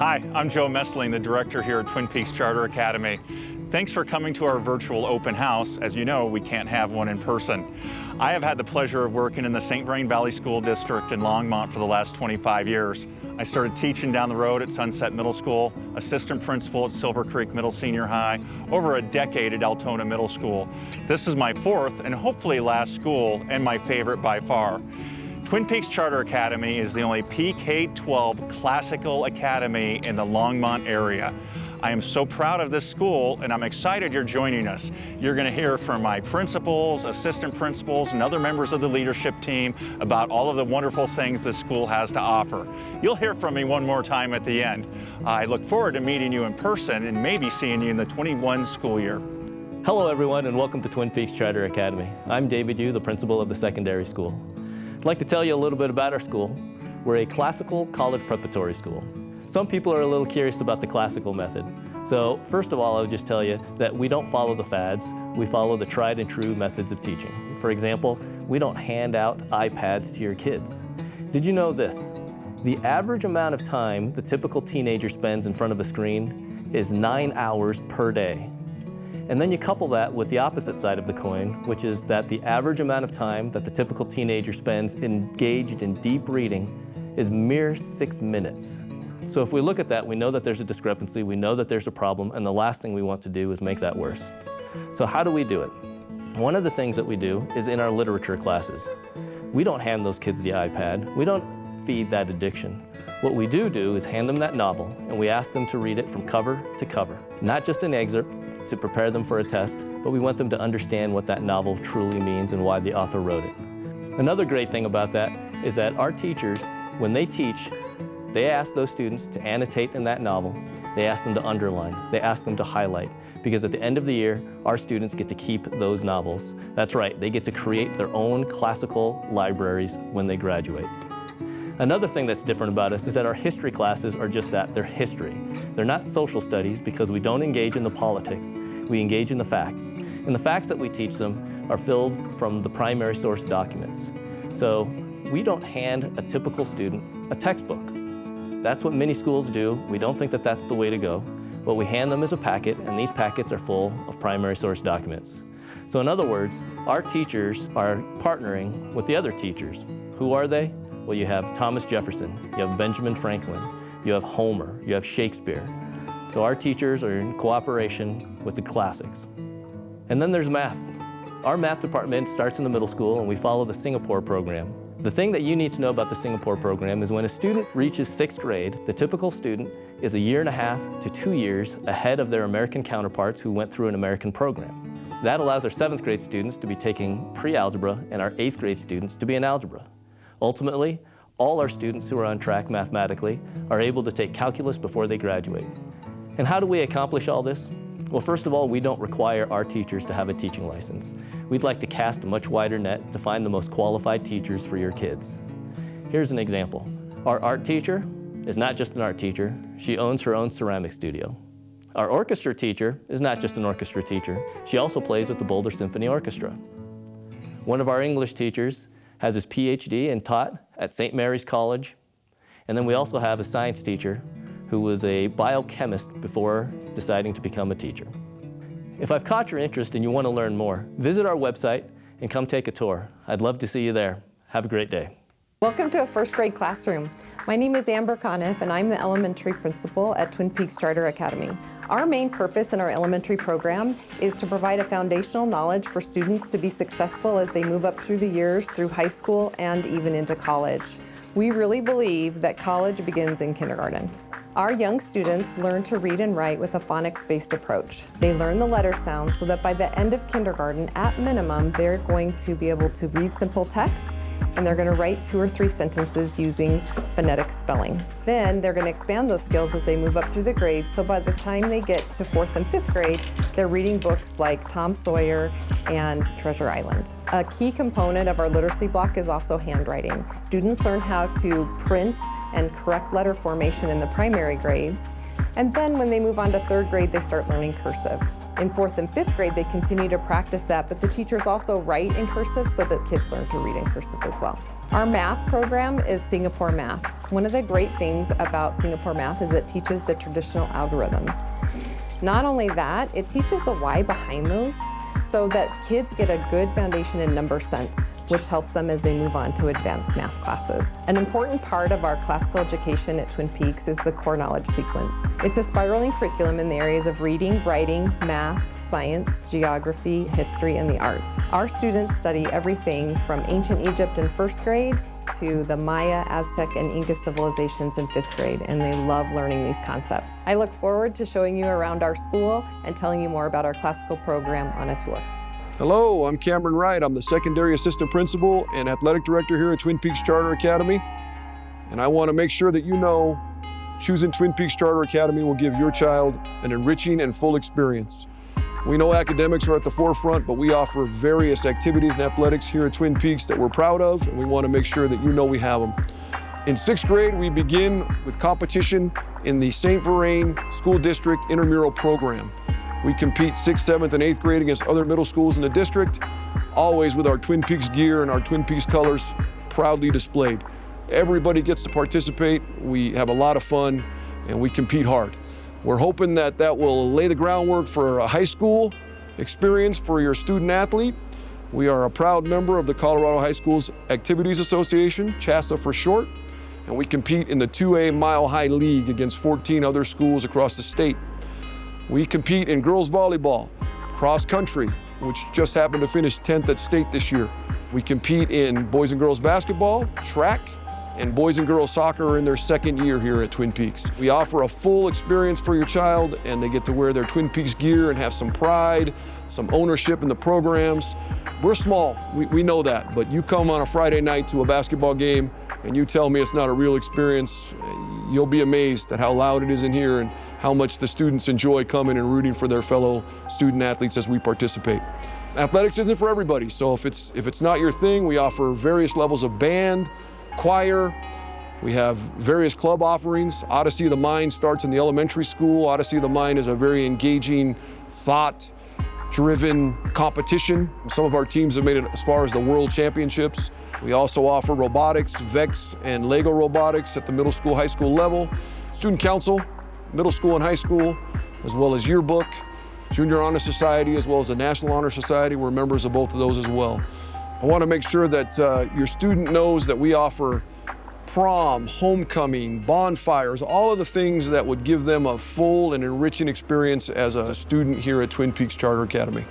Hi, I'm Joe Messling, the director here at Twin Peaks Charter Academy. Thanks for coming to our virtual open house. As you know, we can't have one in person. I have had the pleasure of working in the St. Vrain Valley School District in Longmont for the last 25 years. I started teaching down the road at Sunset Middle School, assistant principal at Silver Creek Middle Senior High, over a decade at Altona Middle School. This is my fourth and hopefully last school, and my favorite by far. Twin Peaks Charter Academy is the only PK-12 classical academy in the Longmont area. I am so proud of this school, and I'm excited you're joining us. You're going to hear from my principals, assistant principals, and other members of the leadership team about all of the wonderful things this school has to offer. You'll hear from me one more time at the end. I look forward to meeting you in person and maybe seeing you in the 21 school year. Hello everyone, and welcome to Twin Peaks Charter Academy. I'm David Yu, the principal of the secondary school. I'd like to tell you a little bit about our school. We're a classical college preparatory school. Some people are a little curious about the classical method. So first of all, I would just tell you that we don't follow the fads. We follow the tried and true methods of teaching. For example, we don't hand out iPads to your kids. Did you know this? The average amount of time the typical teenager spends in front of a screen is 9 hours per day. And then you couple that with the opposite side of the coin, which is that the average amount of time that the typical teenager spends engaged in deep reading is mere 6 minutes. So if we look at that, we know that there's a discrepancy, we know that there's a problem, and the last thing we want to do is make that worse. So how do we do it? One of the things that we do is in our literature classes. We don't hand those kids the iPad. We don't feed that addiction. What we do is hand them that novel, and we ask them to read it from cover to cover. Not just an excerpt to prepare them for a test, but we want them to understand what that novel truly means and why the author wrote it. Another great thing about that is that our teachers, when they teach, they ask those students to annotate in that novel. They ask them to underline. They ask them to highlight. Because at the end of the year, our students get to keep those novels. That's right, they get to create their own classical libraries when they graduate. Another thing that's different about us is that our history classes are just that, they're history. They're not social studies because we don't engage in the politics, we engage in the facts. And the facts that we teach them are filled from the primary source documents. So we don't hand a typical student a textbook. That's what many schools do. We don't think that that's the way to go. What we hand them is a packet, and these packets are full of primary source documents. So in other words, our teachers are partnering with the other teachers. Who are they? Well, you have Thomas Jefferson, you have Benjamin Franklin, you have Homer, you have Shakespeare. So our teachers are in cooperation with the classics. And then there's math. Our math department starts in the middle school, and we follow the Singapore program. The thing that you need to know about the Singapore program is when a student reaches 6th grade, the typical student is 1.5 to 2 years ahead of their American counterparts who went through an American program. That allows our 7th grade students to be taking pre-algebra and our 8th grade students to be in algebra. Ultimately, all our students who are on track mathematically are able to take calculus before they graduate. And how do we accomplish all this? Well, first of all, we don't require our teachers to have a teaching license. We'd like to cast a much wider net to find the most qualified teachers for your kids. Here's an example. Our art teacher is not just an art teacher, she owns her own ceramic studio. Our orchestra teacher is not just an orchestra teacher, she also plays with the Boulder Symphony Orchestra. One of our English teachers has his PhD and taught at St. Mary's College. And then we also have a science teacher who was a biochemist before deciding to become a teacher. If I've caught your interest and you want to learn more, visit our website and come take a tour. I'd love to see you there. Have a great day. Welcome to a 1st grade classroom. My name is Amber Conniff, and I'm the elementary principal at Twin Peaks Charter Academy. Our main purpose in our elementary program is to provide a foundational knowledge for students to be successful as they move up through the years, through high school, and even into college. We really believe that college begins in kindergarten. Our young students learn to read and write with a phonics-based approach. They learn the letter sounds so that by the end of kindergarten, at minimum, they're going to be able to read simple text, and they're going to write 2 or 3 sentences using phonetic spelling. Then they're going to expand those skills as they move up through the grades, so by the time they get to 4th and 5th grade, they're reading books like Tom Sawyer and Treasure Island. A key component of our literacy block is also handwriting. Students learn how to print and correct letter formation in the primary grades, and then when they move on to 3rd grade, they start learning cursive. In 4th and 5th grade, they continue to practice that, but the teachers also write in cursive so that kids learn to read in cursive as well. Our math program is Singapore Math. One of the great things about Singapore Math is it teaches the traditional algorithms. Not only that, it teaches the why behind those so that kids get a good foundation in number sense, which helps them as they move on to advanced math classes. An important part of our classical education at Twin Peaks is the core knowledge sequence. It's a spiraling curriculum in the areas of reading, writing, math, science, geography, history, and the arts. Our students study everything from ancient Egypt in first grade to the Maya, Aztec, and Inca civilizations in 5th grade, and they love learning these concepts. I look forward to showing you around our school and telling you more about our classical program on a tour. Hello, I'm Cameron Wright. I'm the secondary assistant principal and athletic director here at Twin Peaks Charter Academy. And I want to make sure that you know choosing Twin Peaks Charter Academy will give your child an enriching and full experience. We know academics are at the forefront, but we offer various activities and athletics here at Twin Peaks that we're proud of, and we want to make sure that you know we have them. In 6th grade, we begin with competition in the St. Vrain School District Intramural Program. We compete 6th, 7th, and 8th grade against other middle schools in the district, always with our Twin Peaks gear and our Twin Peaks colors proudly displayed. Everybody gets to participate, we have a lot of fun, and we compete hard. We're hoping that that will lay the groundwork for a high school experience for your student athlete. We are a proud member of the Colorado High Schools Activities Association, CHASA for short, and we compete in the 2A Mile High League against 14 other schools across the state. We compete in girls volleyball, cross country, which just happened to finish 10th at state this year. We compete in boys and girls basketball, track, and boys and girls soccer are in their 2nd year here at Twin Peaks. We offer a full experience for your child, and they get to wear their Twin Peaks gear and have some pride, some ownership in the programs. We're small, we know that, but you come on a Friday night to a basketball game and you tell me it's not a real experience, you'll be amazed at how loud it is in here and how much the students enjoy coming and rooting for their fellow student athletes as we participate. Athletics isn't for everybody, so if it's not your thing, we offer various levels of band, choir. We have various club offerings. Odyssey of the Mind starts in the elementary school. Odyssey of the Mind is a very engaging, thought-driven competition. Some of our teams have made it as far as the World Championships. We also offer robotics, VEX, and Lego robotics at the middle school, high school level. Student council, middle school and high school, as well as yearbook, Junior Honor Society, as well as the National Honor Society. We're members of both of those as well. I want to make sure that your student knows that we offer prom, homecoming, bonfires, all of the things that would give them a full and enriching experience as a student here at Twin Peaks Charter Academy.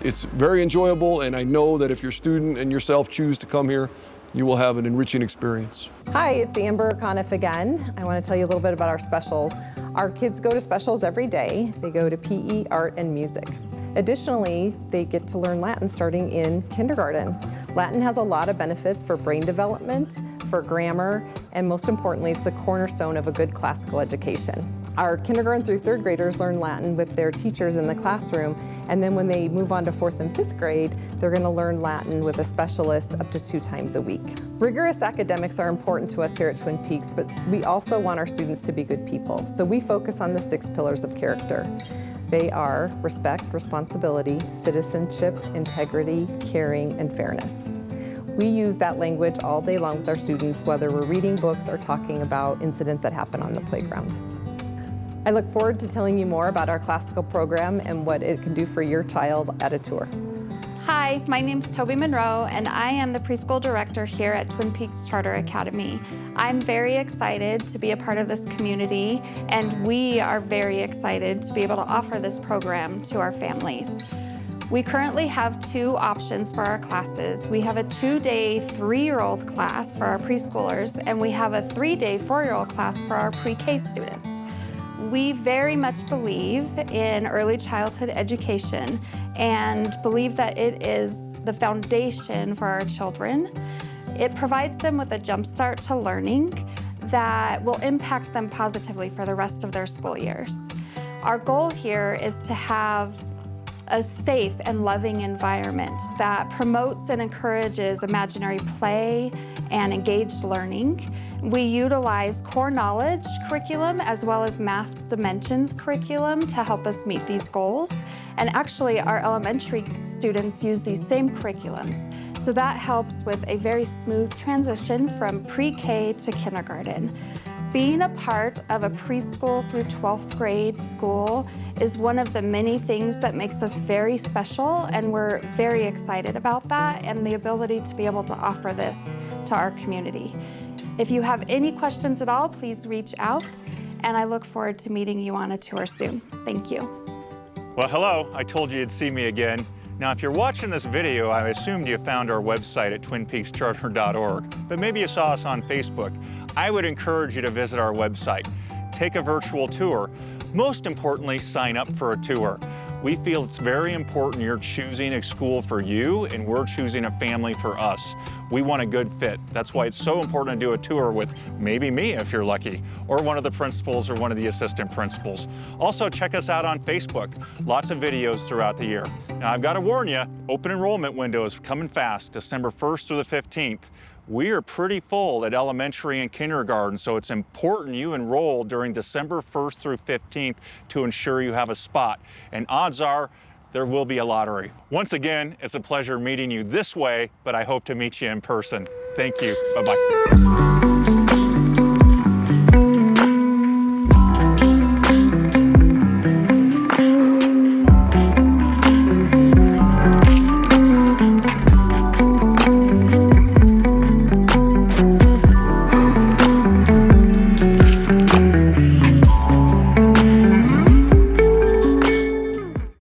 It's very enjoyable, and I know that if your student and yourself choose to come here, you will have an enriching experience. Hi, it's Amber Conniff again. I want to tell you a little bit about our specials. Our kids go to specials every day. They go to PE, art, and music. Additionally, they get to learn Latin starting in kindergarten. Latin has a lot of benefits for brain development, for grammar, and most importantly, it's the cornerstone of a good classical education. Our kindergarten through 3rd graders learn Latin with their teachers in the classroom, and then when they move on to 4th and 5th grade, they're going to learn Latin with a specialist up to 2 times a week. Rigorous academics are important to us here at Twin Peaks, but we also want our students to be good people, so we focus on the 6 pillars of character. They are respect, responsibility, citizenship, integrity, caring, and fairness. We use that language all day long with our students, whether we're reading books or talking about incidents that happen on the playground. I look forward to telling you more about our classical program and what it can do for your child at a tour. Hi, my name's Toby Monroe, and I am the preschool director here at Twin Peaks Charter Academy. I'm very excited to be a part of this community, and we are very excited to be able to offer this program to our families. We currently have 2 options for our classes. We have a 2-day 3-year-old class for our preschoolers, and we have a 3-day 4-year-old class for our pre-K students. We very much believe in early childhood education and believe that it is the foundation for our children. It provides them with a jump start to learning that will impact them positively for the rest of their school years. Our goal here is to have a safe and loving environment that promotes and encourages imaginary play and engaged learning. We utilize core knowledge curriculum as well as math dimensions curriculum to help us meet these goals. And actually, our elementary students use these same curriculums. So that helps with a very smooth transition from pre-K to kindergarten. Being a part of a preschool through 12th grade school is one of the many things that makes us very special, and we're very excited about that and the ability to be able to offer this to our community. If you have any questions at all, please reach out, and I look forward to meeting you on a tour soon. Thank you. Well, hello, I told you you'd see me again. Now, if you're watching this video, I assumed you found our website at twinpeakscharter.org, but maybe you saw us on Facebook. I would encourage you to visit our website, take a virtual tour. Most importantly, sign up for a tour. We feel it's very important you're choosing a school for you, and we're choosing a family for us. We want a good fit. That's why it's so important to do a tour with maybe me if you're lucky, or one of the principals or one of the assistant principals. Also, check us out on Facebook. Lots of videos throughout the year. Now, I've got to warn you, open enrollment window is coming fast, December 1st through the 15th. We are pretty full at elementary and kindergarten, so it's important you enroll during December 1st through 15th to ensure you have a spot. And odds are there will be a lottery. Once again, it's a pleasure meeting you this way, but I hope to meet you in person. Thank you. Bye-bye.